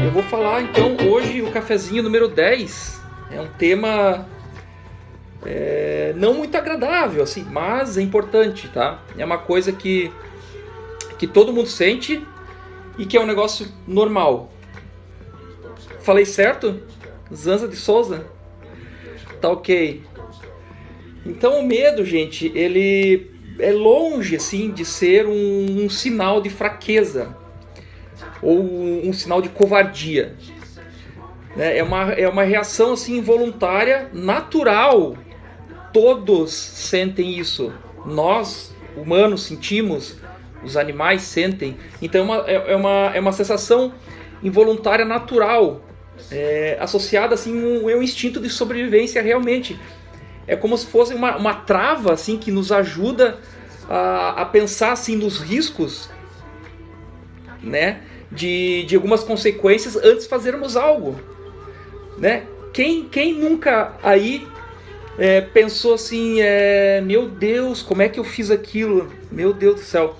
Eu vou falar então hoje o cafezinho número 10. É um tema não muito agradável, assim, mas é importante, tá? É uma coisa que todo mundo sente e que é um negócio normal. Falei certo? Zanza de Souza? Tá ok. Então o medo, gente, ele é longe assim de ser um sinal de fraqueza ou um sinal de covardia. É uma reação assim involuntária, natural. Todos sentem isso. Nós, humanos, sentimos. Os animais sentem. Então é uma sensação involuntária natural, associada assim ao instinto de sobrevivência realmente. É como se fosse uma trava assim, que nos ajuda a pensar assim, nos riscos, né, de algumas consequências antes de fazermos algo. Né? Quem nunca aí pensou assim, meu Deus, como é que eu fiz aquilo? Meu Deus do céu.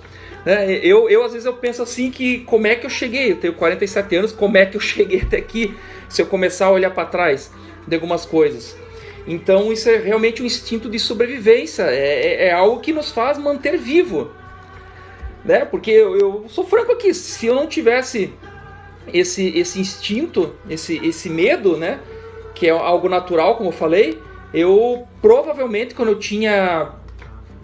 Eu às vezes eu penso assim, que como é que eu cheguei? Eu tenho 47 anos, como é que eu cheguei até aqui? Se eu começar a olhar para trás de algumas coisas. Então isso é realmente um instinto de sobrevivência, é algo que nos faz manter vivo, né? Porque eu sou franco aqui, se eu não tivesse esse instinto, esse medo, né? Que é algo natural, como eu falei, eu provavelmente quando eu tinha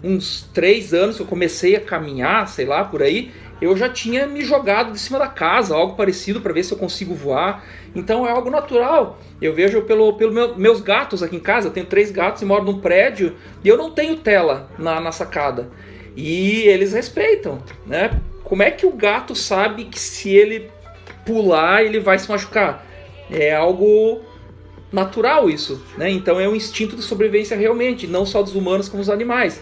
uns 3 anos que eu comecei a caminhar, sei lá, por aí, eu já tinha me jogado de cima da casa, algo parecido, para ver se eu consigo voar. Então é algo natural. Eu vejo pelo meus gatos aqui em casa, eu tenho 3 gatos e moro num prédio, e eu não tenho tela na sacada. E eles respeitam, né? Como é que o gato sabe que se ele pular, ele vai se machucar? É algo natural isso, né? Então é um instinto de sobrevivência realmente, não só dos humanos como dos animais.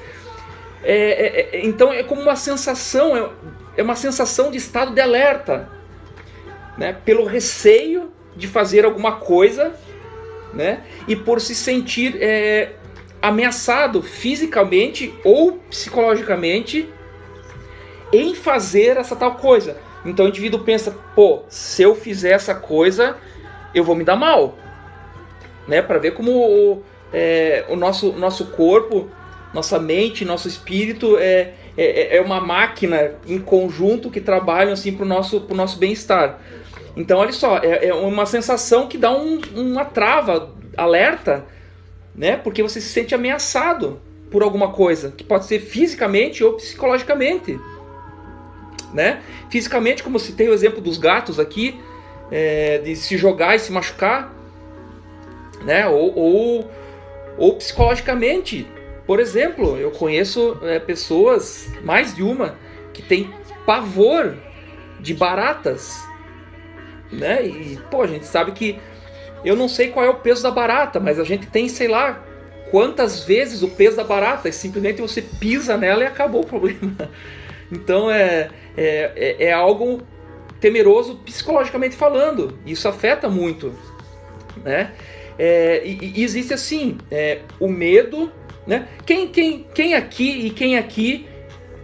Então é como uma sensação, é uma sensação de estado de alerta, né? Pelo receio de fazer alguma coisa, né? E por se sentir ameaçado fisicamente ou psicologicamente em fazer essa tal coisa. Então o indivíduo pensa, pô, se eu fizer essa coisa, eu vou me dar mal, né? Para ver como o nosso corpo, nossa mente, nosso espírito é uma máquina em conjunto que trabalham assim pro nosso bem-estar. Então olha só, é uma sensação que dá uma trava, alerta, né? Porque você se sente ameaçado por alguma coisa, que pode ser fisicamente ou psicologicamente, né? Fisicamente, como eu citei o exemplo dos gatos aqui, de se jogar e se machucar, né? Ou psicologicamente. Por exemplo, eu conheço pessoas, mais de uma, que tem pavor de baratas, né? E, pô, a gente sabe que, eu não sei qual é o peso da barata, mas a gente tem, sei lá, quantas vezes o peso da barata, e simplesmente você pisa nela e acabou o problema. Então é algo temeroso psicologicamente falando, isso afeta muito, né? E existe assim, o medo, né? Quem aqui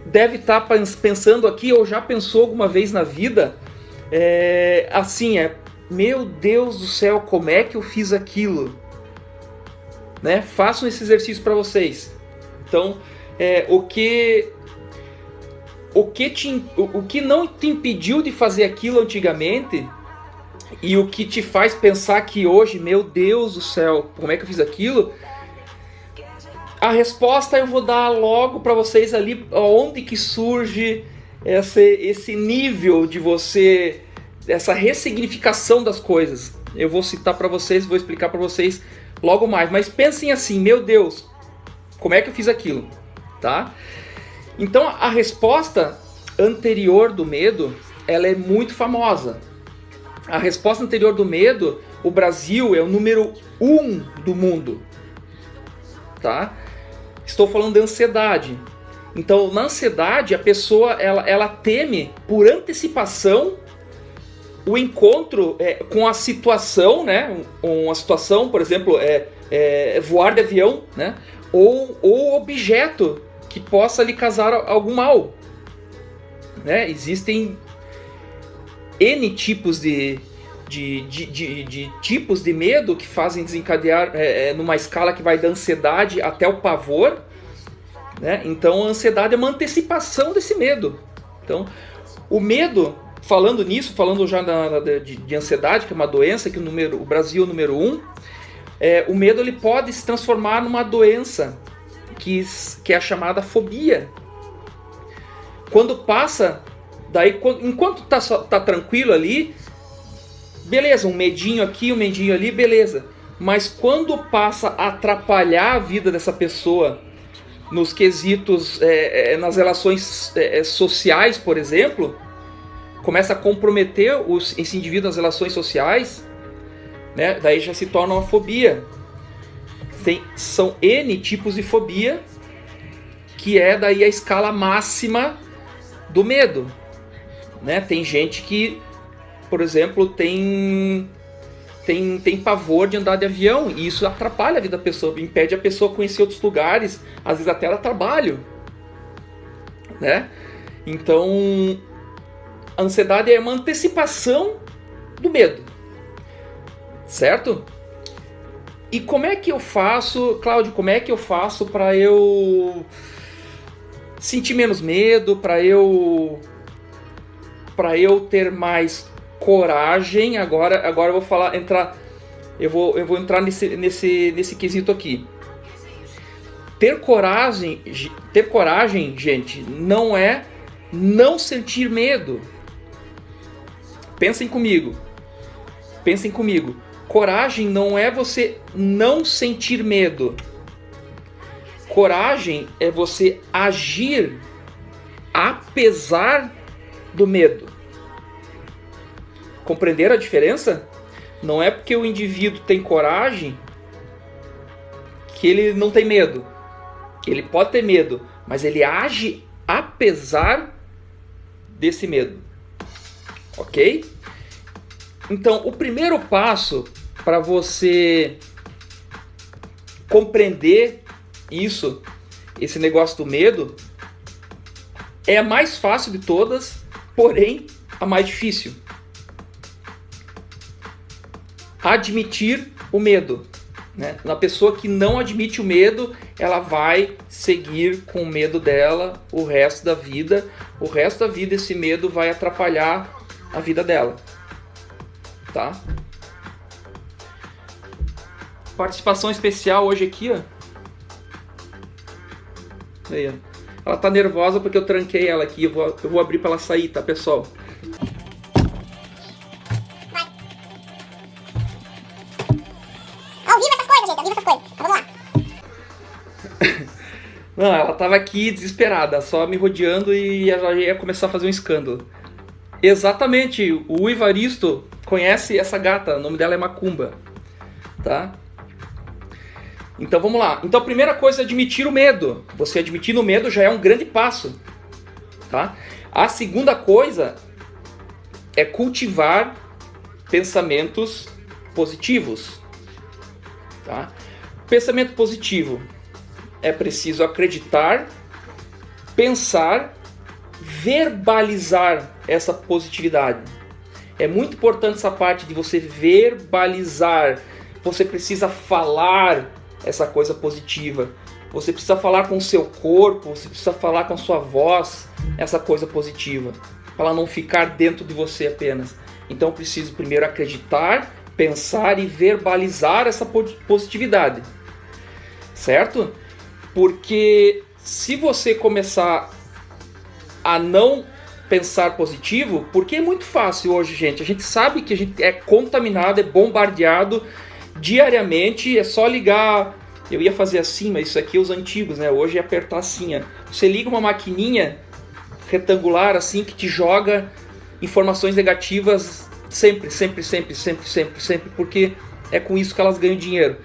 deve estar pensando aqui, ou já pensou alguma vez na vida, assim, meu Deus do céu, como é que eu fiz aquilo? Né? Façam esse exercício para vocês. Então, o que não te impediu de fazer aquilo antigamente, e o que te faz pensar que hoje, meu Deus do céu, como é que eu fiz aquilo? A resposta eu vou dar logo para vocês ali, onde que surge esse nível de você, essa ressignificação das coisas. Eu vou citar para vocês, vou explicar para vocês logo mais. Mas pensem assim, meu Deus, como é que eu fiz aquilo? Tá? Então a resposta anterior do medo, ela é muito famosa. A resposta anterior do medo, o Brasil é o número 1 do mundo. Tá? Estou falando de ansiedade. Então, na ansiedade, a pessoa ela teme por antecipação o encontro com a situação, né? Uma situação, por exemplo, voar de avião, né? Ou objeto que possa lhe causar algum mal. Né? Existem N tipos de de tipos de medo que fazem desencadear numa escala que vai da ansiedade até o pavor, né? Então a ansiedade é uma antecipação desse medo. Então o medo, falando nisso, falando já de ansiedade, que é uma doença, que o Brasil é o número 1, o medo ele pode se transformar numa doença que é a chamada fobia. Quando passa, daí, enquanto tá tranquilo ali, beleza, um medinho aqui, um medinho ali, beleza. Mas quando passa a atrapalhar a vida dessa pessoa nos quesitos, nas relações sociais, por exemplo, começa a comprometer esse indivíduo nas relações sociais, né? Daí já se torna uma fobia. São N tipos de fobia, que é daí a escala máxima do medo, né? Tem gente que, por exemplo, tem pavor de andar de avião, e isso atrapalha a vida da pessoa, impede a pessoa conhecer outros lugares, às vezes até ela trabalho, né? Então, a ansiedade é uma antecipação do medo, certo? E como é que eu faço, Cláudio, como é que eu faço para eu sentir menos medo, para eu ter mais coragem? Agora eu vou eu vou entrar nesse quesito aqui. Ter coragem, gente, não é não sentir medo. Pensem comigo. Coragem não é você não sentir medo. Coragem é você agir apesar do medo. Compreenderam a diferença? Não é porque o indivíduo tem coragem que ele não tem medo. Ele pode ter medo, mas ele age apesar desse medo. Ok? Então, o primeiro passo para você compreender esse negócio do medo, é a mais fácil de todas, porém a mais difícil. Admitir o medo, né? Uma pessoa que não admite o medo, ela vai seguir com o medo dela o resto da vida. O resto da vida esse medo vai atrapalhar a vida dela. Tá? Participação especial hoje aqui, ó. Aí, ó. Ela tá nervosa porque eu tranquei ela aqui. Eu vou abrir pra ela sair, tá, pessoal? Ao vivo essas coisas, gente. Ao vivo essas coisas. Tá, vamos lá. Não, ela tava aqui desesperada, só me rodeando e ela ia começar a fazer um escândalo. Exatamente, o Ivaristo conhece essa gata, o nome dela é Macumba, tá? Então vamos lá. Então a primeira coisa é admitir o medo. Você admitir o medo já é um grande passo, tá? A segunda coisa é cultivar pensamentos positivos, tá? Pensamento positivo é preciso acreditar, pensar, verbalizar essa positividade. É muito importante essa parte de você verbalizar. Você precisa falar essa coisa positiva. Você precisa falar com o seu corpo, você precisa falar com a sua voz essa coisa positiva, para ela não ficar dentro de você apenas. Então eu preciso primeiro acreditar, pensar e verbalizar essa positividade. Certo? Porque se você começar a não pensar positivo, porque é muito fácil hoje, gente. A gente sabe que a gente é contaminado, é bombardeado diariamente. É só ligar. Eu ia fazer assim, mas isso aqui é os antigos, né? Hoje é apertar assim. Ó. Você liga uma maquininha retangular assim que te joga informações negativas sempre, porque é com isso que elas ganham dinheiro.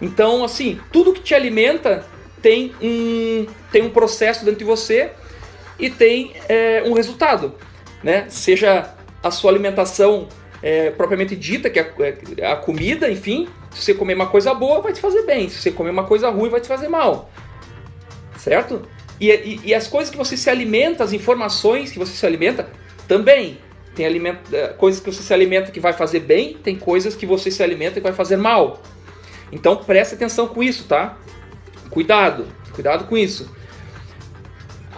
Então, assim, tudo que te alimenta tem um processo dentro de você e tem um resultado, né? Seja a sua alimentação propriamente dita, que é a comida, enfim. Se você comer uma coisa boa, vai te fazer bem. Se você comer uma coisa ruim, vai te fazer mal. Certo? E as coisas que você se alimenta, as informações que você se alimenta, também. Tem coisas que você se alimenta que vai fazer bem, tem coisas que você se alimenta que vai fazer mal. Então preste atenção com isso, tá? Cuidado com isso.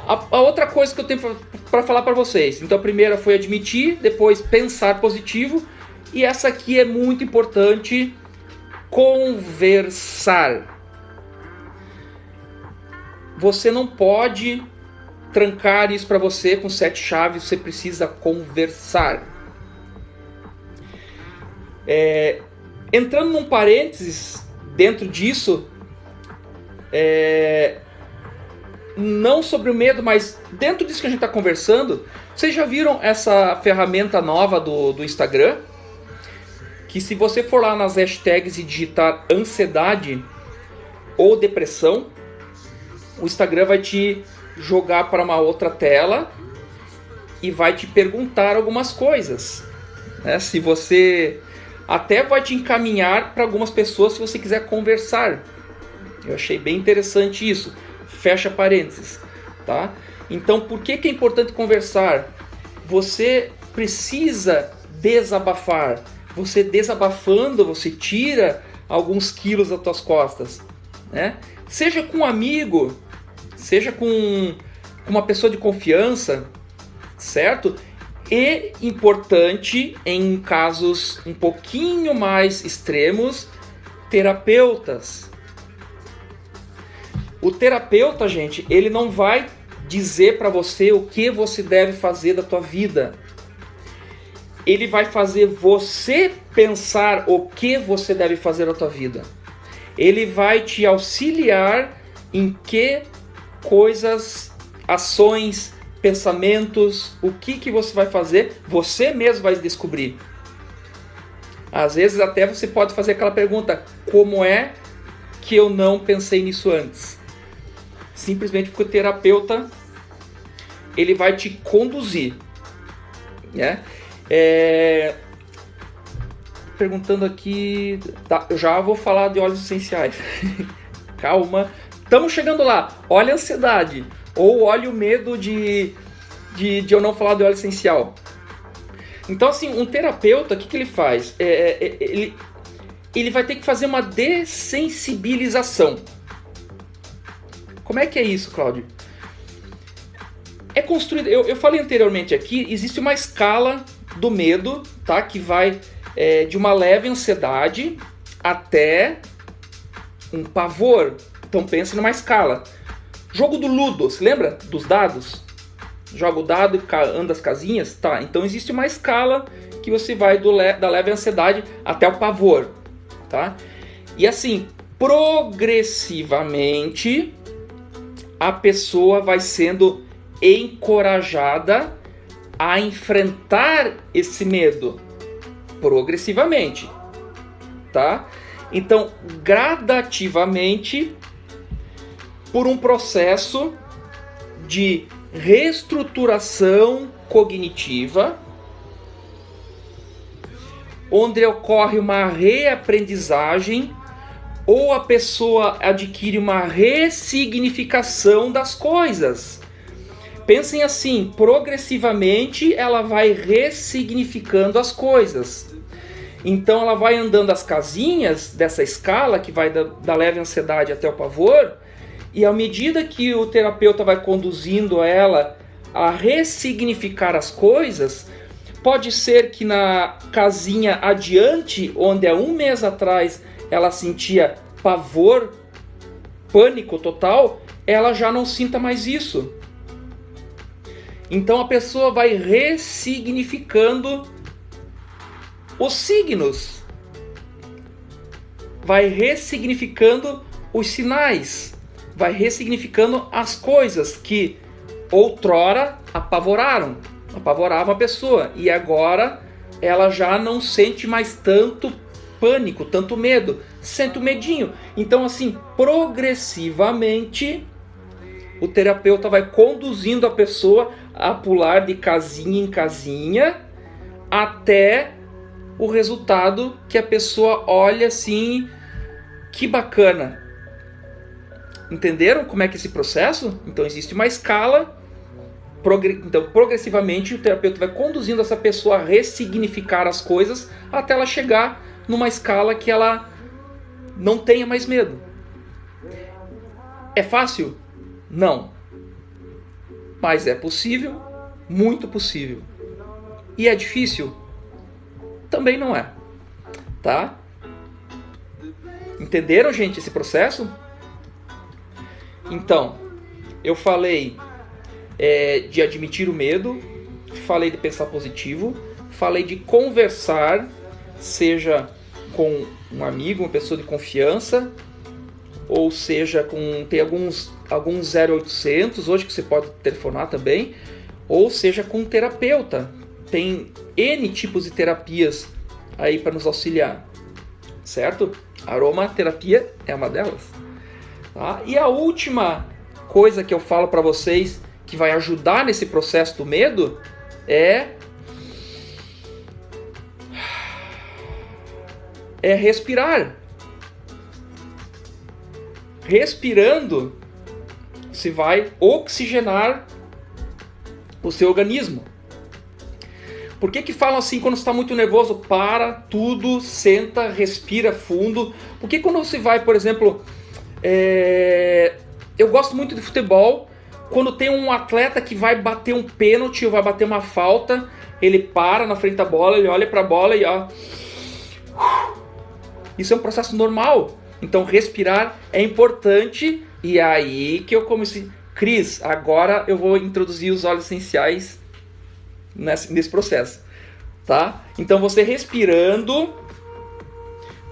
A outra coisa que eu tenho para falar para vocês. Então a primeira foi admitir, depois pensar positivo. E essa aqui é muito importante, conversar. Você não pode trancar isso para você com 7 chaves, você precisa conversar. Entrando num parênteses dentro disso, não sobre o medo, mas dentro disso que a gente está conversando, vocês já viram essa ferramenta nova do Instagram? Que se você for lá nas hashtags e digitar ansiedade ou depressão, o Instagram vai te jogar para uma outra tela e vai te perguntar algumas coisas, né? Se você até vai te encaminhar para algumas pessoas se você quiser conversar. Eu achei bem interessante isso. Fecha parênteses, tá? Então, por que é importante conversar? Você precisa desabafar. Você desabafando, você tira alguns quilos das tuas costas, né? Seja com um amigo, seja com uma pessoa de confiança, certo? E importante, em casos um pouquinho mais extremos, terapeutas. O terapeuta, gente, ele não vai dizer para você o que você deve fazer da tua vida. Ele vai fazer você pensar o que você deve fazer da tua vida. Ele vai te auxiliar em que coisas, ações, pensamentos, o que você vai fazer, você mesmo vai descobrir. Às vezes até você pode fazer aquela pergunta: como é que eu não pensei nisso antes? Simplesmente porque o terapeuta ele vai te conduzir, né? Perguntando aqui, tá, eu já vou falar de óleos essenciais. Calma, estamos chegando lá. Olha a ansiedade ou olha o medo de eu não falar de óleo essencial. Então, assim, um terapeuta, o que ele faz? Ele vai ter que fazer uma dessensibilização. Como é que é isso, Cláudio? É construído. Eu falei anteriormente aqui, existe uma escala do medo, tá? Que vai de uma leve ansiedade até um pavor. Então pense numa escala. Jogo do Ludo, se lembra dos dados? Joga o dado e anda as casinhas? Tá, então existe uma escala que você vai da leve ansiedade até o pavor, tá? E assim, progressivamente, a pessoa vai sendo encorajada a enfrentar esse medo. Progressivamente, tá? Então, gradativamente, por um processo de reestruturação cognitiva, onde ocorre uma reaprendizagem ou a pessoa adquire uma ressignificação das coisas. Pensem assim, progressivamente ela vai ressignificando as coisas. Então ela vai andando as casinhas dessa escala, que vai da leve ansiedade até o pavor, e à medida que o terapeuta vai conduzindo ela a ressignificar as coisas, pode ser que na casinha adiante, onde há um mês atrás ela sentia pavor, pânico total, ela já não sinta mais isso. Então a pessoa vai ressignificando os signos, vai ressignificando os sinais, vai ressignificando as coisas que outrora apavoravam a pessoa, e agora ela já não sente mais tanto pânico, tanto medo, sente o medinho. Então assim, progressivamente o terapeuta vai conduzindo a pessoa a pular de casinha em casinha até o resultado que a pessoa olha assim, que bacana. Entenderam como é que é esse processo? Então existe uma escala Então, progressivamente, o terapeuta vai conduzindo essa pessoa a ressignificar as coisas até ela chegar numa escala que ela não tenha mais medo. É fácil? Não. Mas é possível, muito possível. E é difícil? Também não é. Tá? Entenderam, gente, esse processo? Então, eu falei de admitir o medo, falei de pensar positivo, falei de conversar, seja com um amigo, uma pessoa de confiança, ou seja, tem alguns 0800 hoje que você pode telefonar também, ou seja com um terapeuta. Tem N tipos de terapias aí para nos auxiliar, certo? Aromaterapia é uma delas. Tá? E a última coisa que eu falo para vocês que vai ajudar nesse processo do medo é respirar. Respirando, você vai oxigenar o seu organismo. Por que falam assim quando você está muito nervoso? Para tudo, senta, respira fundo. Por que quando você vai, por exemplo... Eu gosto muito de futebol. Quando tem um atleta que vai bater um pênalti ou vai bater uma falta, ele para na frente da bola, ele olha para a bola e ó... Isso é um processo normal. Então respirar é importante. E aí que eu comecei... Cris, agora eu vou introduzir os óleos essenciais nesse processo. Tá? Então você respirando,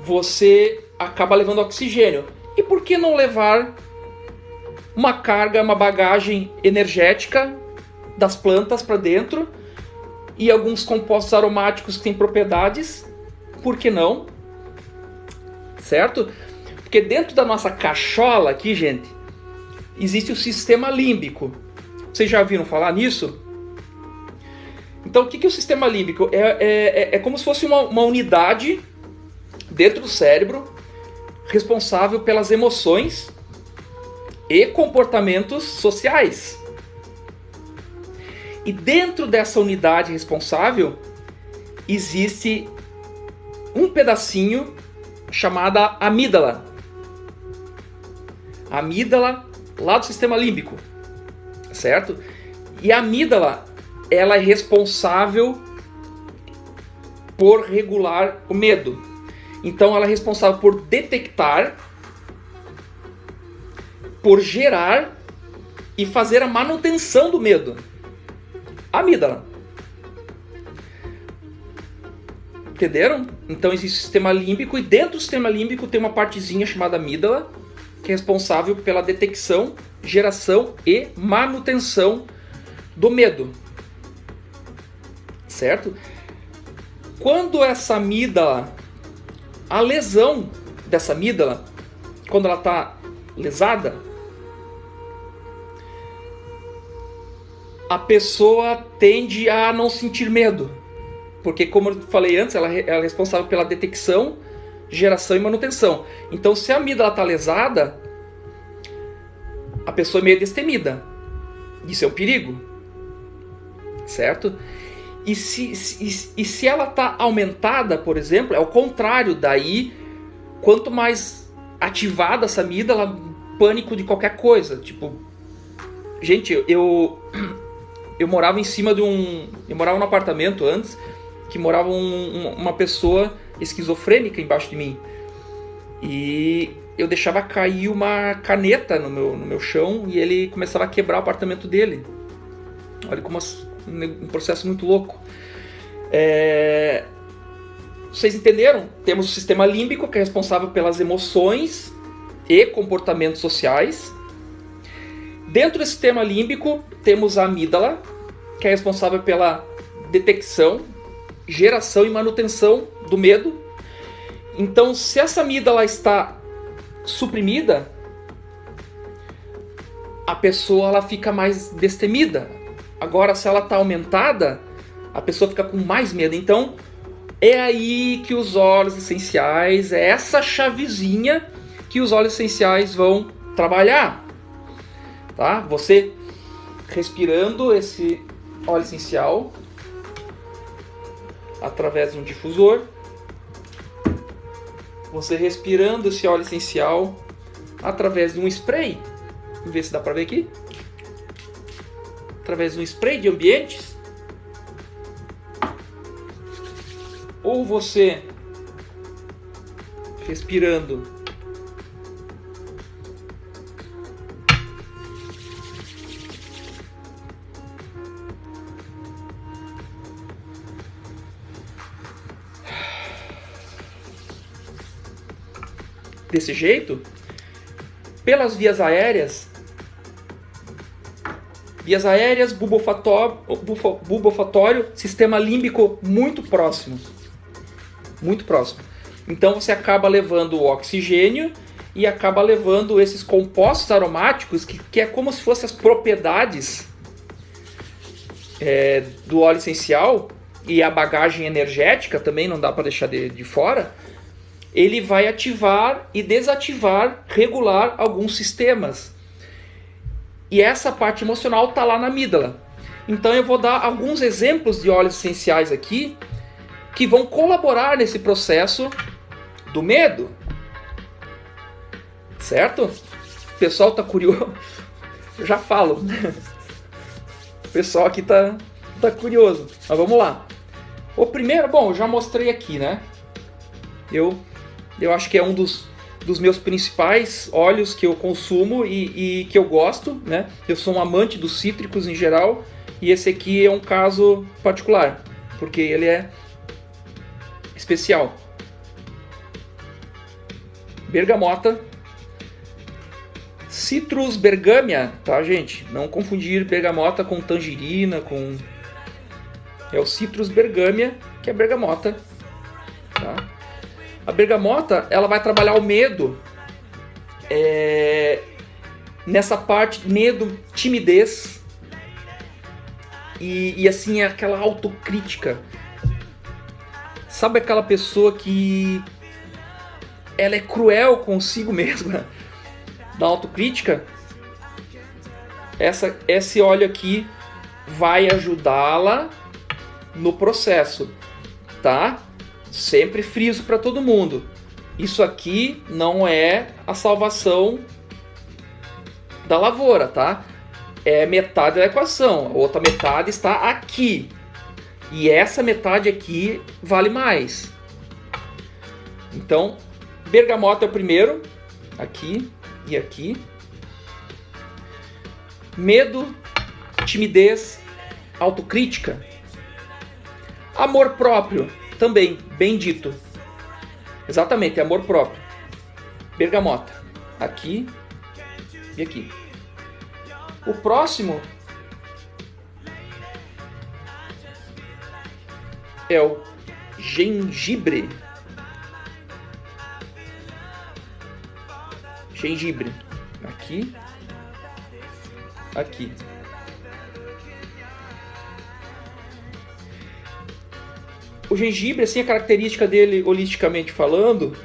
você acaba levando oxigênio. E por que não levar uma carga, uma bagagem energética das plantas para dentro e alguns compostos aromáticos que têm propriedades? Por que não? Certo? Porque dentro da nossa cachola aqui, gente, existe o sistema límbico. Vocês já ouviram falar nisso? Então, o que é o sistema límbico? É como se fosse uma unidade dentro do cérebro responsável pelas emoções e comportamentos sociais. E dentro dessa unidade responsável existe um pedacinho chamada amígdala. A amígdala lá do sistema límbico, certo? E a amígdala, ela é responsável por regular o medo. Então ela é responsável por detectar, por gerar e fazer a manutenção do medo. A amígdala. Entenderam? Então existe o sistema límbico e dentro do sistema límbico tem uma partezinha chamada amígdala, que é responsável pela detecção, geração e manutenção do medo. Certo? Quando essa amígdala, a lesão dessa amígdala, quando ela está lesada, a pessoa tende a não sentir medo. Porque, como eu falei antes, ela é responsável pela detecção, geração e manutenção. Então, se a amígdala está lesada, a pessoa é meio destemida. Isso é um perigo. Certo? E se ela está aumentada, por exemplo, é o contrário. Daí, quanto mais ativada essa amígdala, pânico de qualquer coisa. Tipo, gente, eu morava em cima de eu morava num apartamento antes, que morava uma pessoa esquizofrênica embaixo de mim. E eu deixava cair uma caneta no meu chão e ele começava a quebrar o apartamento dele. Olha como um processo muito louco. Vocês entenderam? Temos o sistema límbico, que é responsável pelas emoções e comportamentos sociais. Dentro do sistema límbico, temos a amígdala, que é responsável pela detecção, geração e manutenção do medo. Então, se essa amígdala está suprimida, a pessoa ela fica mais destemida. Agora, se ela está aumentada, a pessoa fica com mais medo. Então, é aí que os óleos essenciais, é essa chavezinha que os óleos essenciais vão trabalhar. Tá? Você respirando esse óleo essencial através de um difusor. Você respirando esse óleo essencial através de um spray. Vamos ver se dá para ver aqui. Através de um spray de ambientes. Ou você respirando desse jeito, pelas vias aéreas, bulbofatório, sistema límbico muito próximo. Muito próximo. Então você acaba levando o oxigênio e acaba levando esses compostos aromáticos, que é como se fossem as propriedades do óleo essencial, e a bagagem energética também não dá para deixar de fora. Ele vai ativar e desativar, regular alguns sistemas. E essa parte emocional está lá na amígdala. Então eu vou dar alguns exemplos de óleos essenciais aqui que vão colaborar nesse processo do medo. Certo? O pessoal está curioso. Eu já falo. O pessoal aqui tá curioso. Mas vamos lá. O primeiro, bom, eu já mostrei aqui, né? Eu acho que é um dos meus principais óleos que eu consumo e que eu gosto, né? Eu sou um amante dos cítricos em geral, e esse aqui é um caso particular, porque ele é especial. Bergamota, Citrus bergamia, tá, gente? Não confundir bergamota com tangerina, é o Citrus bergamia, que é bergamota, tá? A bergamota, ela vai trabalhar o medo, nessa parte, medo, timidez, e assim, aquela autocrítica. Sabe aquela pessoa que ela é cruel consigo mesma, da autocrítica? Esse óleo aqui vai ajudá-la no processo, tá? Sempre friso para todo mundo. Isso aqui não é a salvação da lavoura, tá? É metade da equação. A outra metade está aqui. E essa metade aqui vale mais. Então, bergamota é o primeiro. Aqui e aqui. Medo, timidez, autocrítica. Amor próprio. Também, bem dito. Exatamente, amor próprio. Bergamota. Aqui e aqui. O próximo é o gengibre. Gengibre. Aqui. Aqui. O gengibre, assim, a característica dele, holisticamente falando,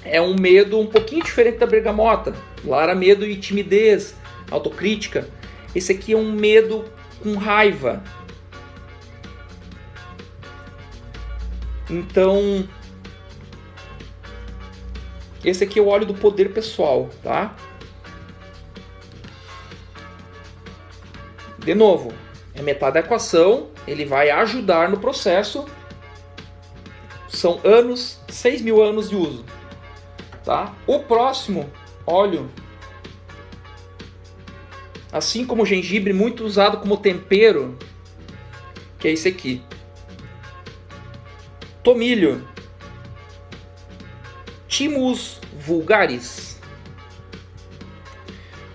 é um medo um pouquinho diferente da bergamota. Lá era medo e timidez, autocrítica. Esse aqui é um medo com raiva. Então, esse aqui é o óleo do poder pessoal, tá? De novo, é metade da equação, ele vai ajudar no processo. São anos, 6.000 anos de uso, tá? O próximo óleo, assim como o gengibre, muito usado como tempero, que é esse aqui. Tomilho, Thymus vulgaris.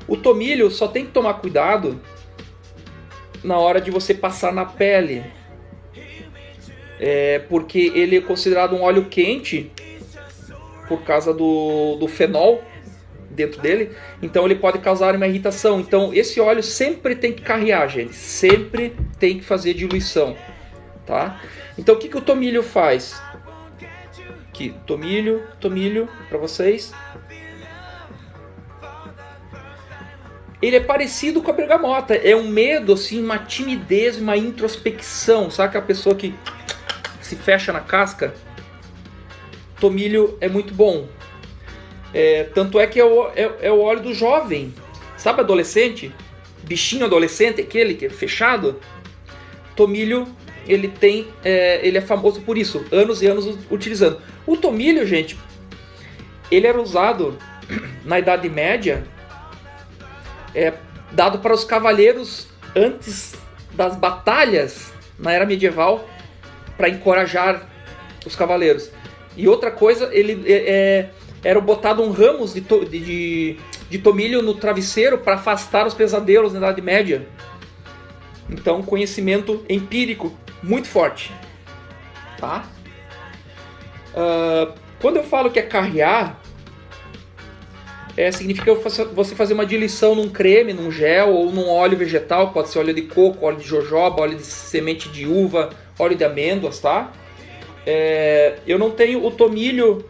O tomilho só tem que tomar cuidado na hora de você passar na pele, porque ele é considerado um óleo quente por causa do fenol dentro dele, então ele pode causar uma irritação. Então esse óleo sempre tem que carrear, gente, sempre tem que fazer diluição, tá? Então o que o tomilho faz? Aqui, tomilho para vocês. ele é parecido com a bergamota. É um medo, assim, uma timidez, uma introspecção. Sabe aquela pessoa que se fecha na casca? Tomilho é muito bom. Tanto é que é o óleo do jovem. Sabe adolescente? Bichinho adolescente, aquele que é fechado? Tomilho, ele é famoso por isso. Anos e anos utilizando. O tomilho, gente, ele era usado na Idade Média, dado para os cavaleiros antes das batalhas na Era Medieval, para encorajar os cavaleiros. E outra coisa, ele era botado um ramos de tomilho no travesseiro para afastar os pesadelos na Idade Média. Então, conhecimento empírico muito forte. Tá? Quando eu falo que é carrear, significa você fazer uma diluição num creme, num gel ou num óleo vegetal. Pode ser óleo de coco, óleo de jojoba, óleo de semente de uva, óleo de amêndoas, tá? Eu não tenho o tomilho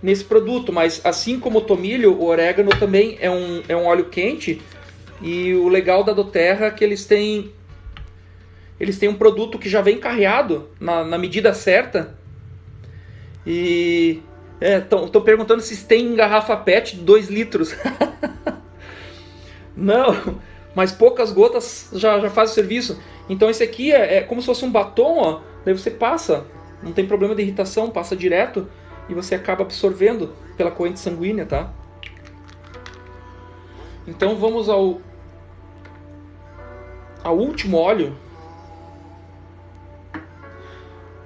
nesse produto, mas assim como o tomilho, o orégano também é um óleo quente. E o legal da doTERRA é que eles têm um produto que já vem carreado na medida certa. E estão perguntando se tem garrafa PET de 2 litros. Não, mas poucas gotas já faz o serviço. Então esse aqui é como se fosse um batom, ó. Daí você passa, não tem problema de irritação, passa direto e você acaba absorvendo pela corrente sanguínea, tá? Então vamos ao último óleo.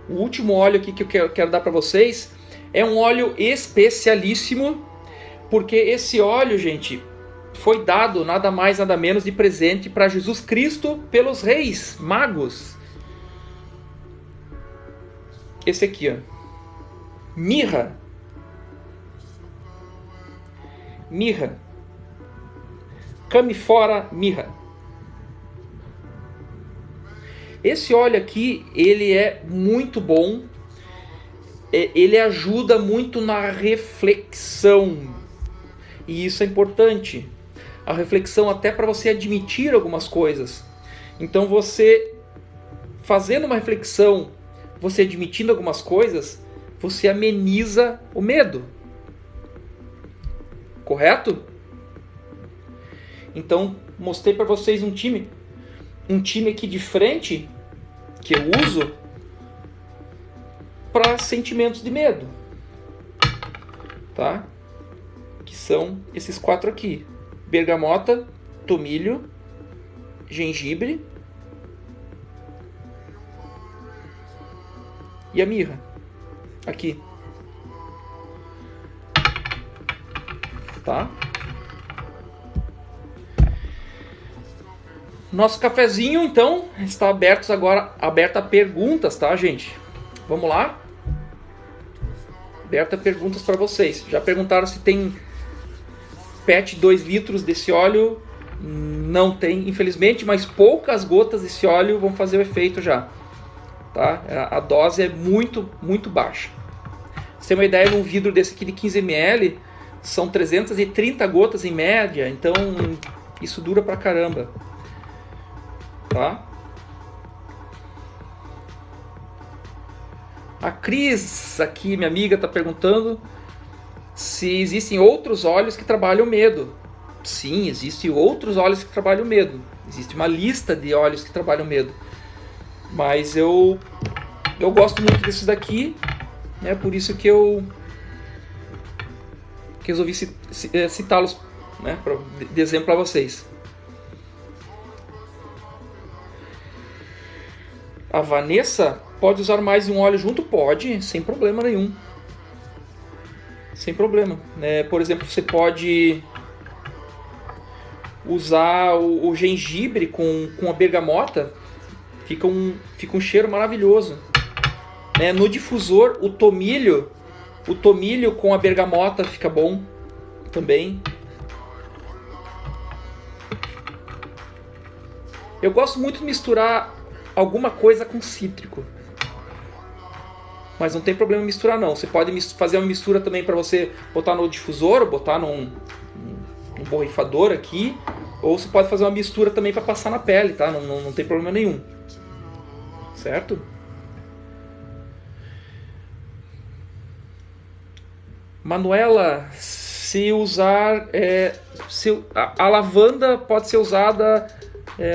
O último óleo aqui que eu quero dar para vocês é um óleo especialíssimo, porque esse óleo, gente, foi dado nada mais nada menos de presente para Jesus Cristo pelos reis magos. Esse aqui, ó, mirra, Camifora mirra. Esse óleo aqui, ele é muito bom. Ele ajuda muito na reflexão. E isso é importante. A reflexão até para você admitir algumas coisas. Então você, fazendo uma reflexão, você admitindo algumas coisas, você ameniza o medo. Correto? Então, mostrei para vocês um time aqui de frente que eu uso para sentimentos de medo, tá? Que são esses 4 aqui: bergamota, tomilho, gengibre e a mirra. Aqui, tá? Nosso cafezinho, então, está aberto a perguntas, tá, gente? Vamos lá? Aberto a perguntas para vocês. Já perguntaram se tem PET 2 litros desse óleo? Não tem, infelizmente, mas poucas gotas desse óleo vão fazer o efeito já. Tá? A dose é muito, muito baixa. Pra você ter uma ideia, num vidro desse aqui de 15 ml, são 330 gotas em média, então isso dura pra caramba. Tá? A Cris, aqui, minha amiga, está perguntando se existem outros óleos que trabalham o medo. Sim, existem outros óleos que trabalham o medo. Existe uma lista de óleos que trabalham o medo. Mas eu gosto muito desses daqui, né? Por isso que eu resolvi citá-los, né? De exemplo para vocês. A Vanessa, pode usar mais de um óleo junto? Pode, sem problema nenhum. Sem problema. Por exemplo, você pode usar o gengibre com a bergamota. Fica um cheiro maravilhoso. No difusor, o tomilho com a bergamota fica bom também. Eu gosto muito de misturar alguma coisa com cítrico, mas não tem problema misturar não. Você pode fazer uma mistura também para você botar no difusor, botar num borrifador aqui, Ou você pode fazer uma mistura também para passar na pele, tá? Não tem problema nenhum. Certo? Manuela, se usar... a lavanda pode ser usada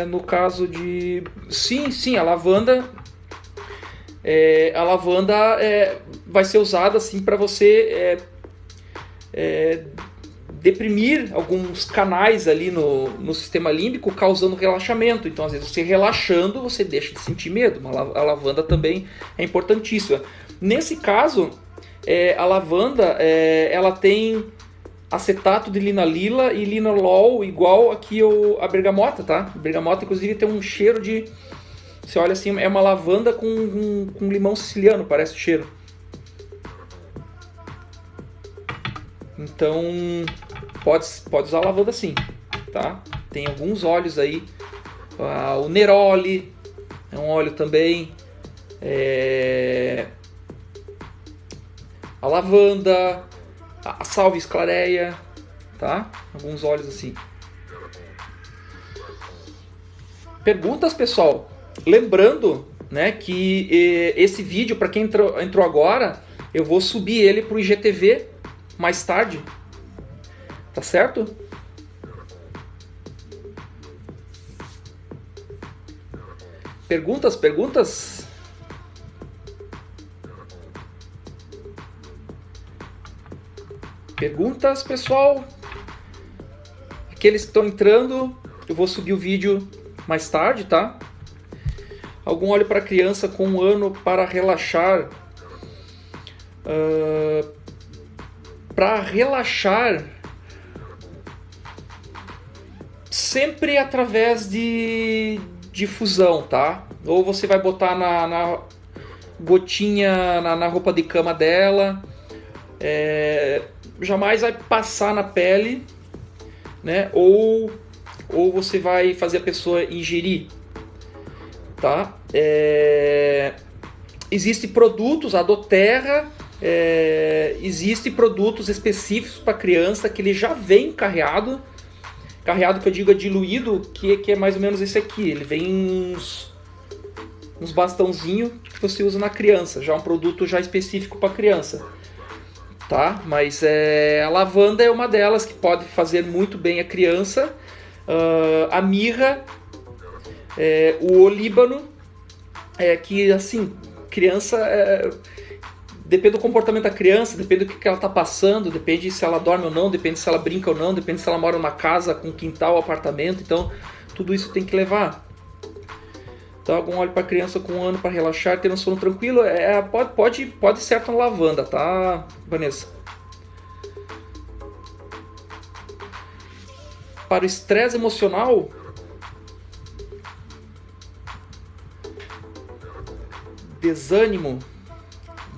no caso de... Sim, a lavanda... vai ser usada assim, para você deprimir alguns canais ali no sistema límbico, causando relaxamento. Então, às vezes, você relaxando, você deixa de sentir medo. A lavanda também é importantíssima. Nesse caso, a lavanda ela tem acetato de linalila e linolol, igual aqui a bergamota, tá? A bergamota, inclusive, tem um cheiro de... Você olha assim, é uma lavanda com limão siciliano, parece o cheiro. Então, pode usar lavanda sim, tá? Tem alguns óleos aí. O neroli é um óleo também. A lavanda, a salvia esclareia, tá? Alguns óleos assim. Perguntas, pessoal? Lembrando, né, que esse vídeo, para quem entrou agora, eu vou subir ele para o IGTV mais tarde, tá certo? Perguntas? Perguntas, pessoal? Aqueles que estão entrando, eu vou subir o vídeo mais tarde, tá? Algum óleo para criança com 1 ano para relaxar? Para relaxar, sempre através de difusão, tá? Ou você vai botar na gotinha na roupa de cama dela, jamais vai passar na pele, né? Ou você vai fazer a pessoa ingerir, tá? Existem produtos, a doTERRA, existem produtos específicos para criança que ele já vem carreado que eu digo é diluído, que é mais ou menos esse aqui. Ele vem uns bastãozinhos que você usa na criança, já um produto já específico para criança, tá? Mas a lavanda é uma delas que pode fazer muito bem a criança. A mirra, o olíbano, que assim, criança, depende do comportamento da criança, depende do que ela está passando, depende se ela dorme ou não, depende se ela brinca ou não, depende se ela mora numa casa com quintal ou apartamento. Então tudo isso tem que levar. Então, algum óleo para criança com 1 ano para relaxar, ter um sono tranquilo, pode ser com lavanda, tá, Vanessa? Para o estresse emocional, desânimo,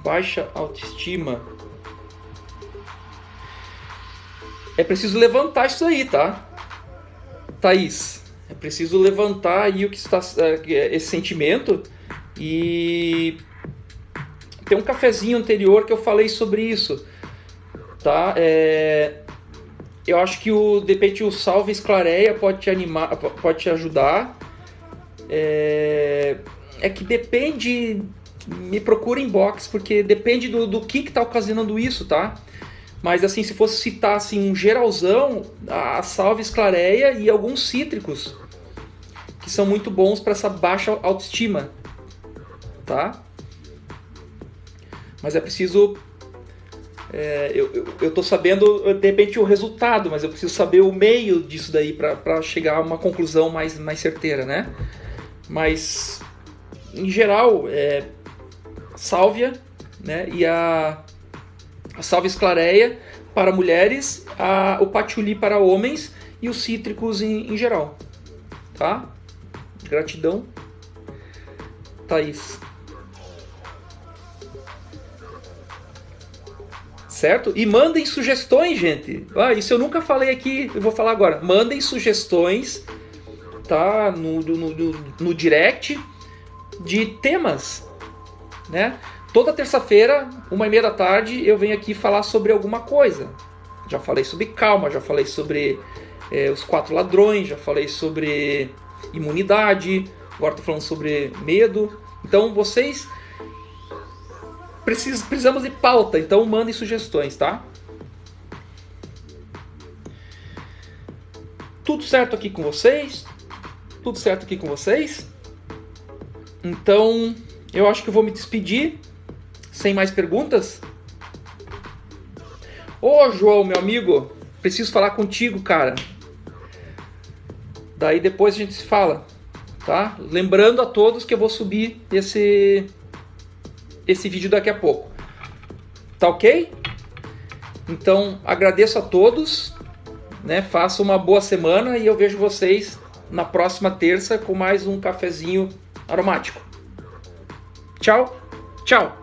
baixa autoestima, é preciso levantar isso aí, tá, Thaís? É preciso levantar aí esse sentimento. E tem um cafezinho anterior que eu falei sobre isso, tá? Eu acho que de repente o salve esclareia pode te animar, pode te ajudar. Que depende, me procura inbox, porque depende do que está ocasionando isso, tá? Mas assim, se fosse citar assim, um geralzão, a salve esclareia e alguns cítricos, que são muito bons para essa baixa autoestima, tá? Mas é preciso... eu tô sabendo, de repente, o resultado, mas eu preciso saber o meio disso daí para chegar a uma conclusão mais certeira, né? Mas, em geral, sálvia, né? E a salvia esclareia para mulheres, o patchouli para homens e os cítricos em geral, tá? Gratidão, Thaís. Certo? E mandem sugestões, gente. Isso eu nunca falei aqui, eu vou falar agora. Mandem sugestões, tá? No direct de temas, né? Toda terça-feira, 1h30 da tarde, eu venho aqui falar sobre alguma coisa. Já falei sobre calma, já falei sobre os 4 ladrões, já falei sobre imunidade, agora estou falando sobre medo. Então vocês precisamos de pauta, então mandem sugestões, tá? Tudo certo aqui com vocês? Tudo certo aqui com vocês? Então eu acho que eu vou me despedir sem mais perguntas. Ô João, meu amigo, preciso falar contigo, cara. Daí depois a gente se fala, tá? Lembrando a todos que eu vou subir esse vídeo daqui a pouco. Tá ok? Então agradeço a todos, né? Faça uma boa semana e eu vejo vocês na próxima terça com mais um cafezinho aromático. Tchau, tchau!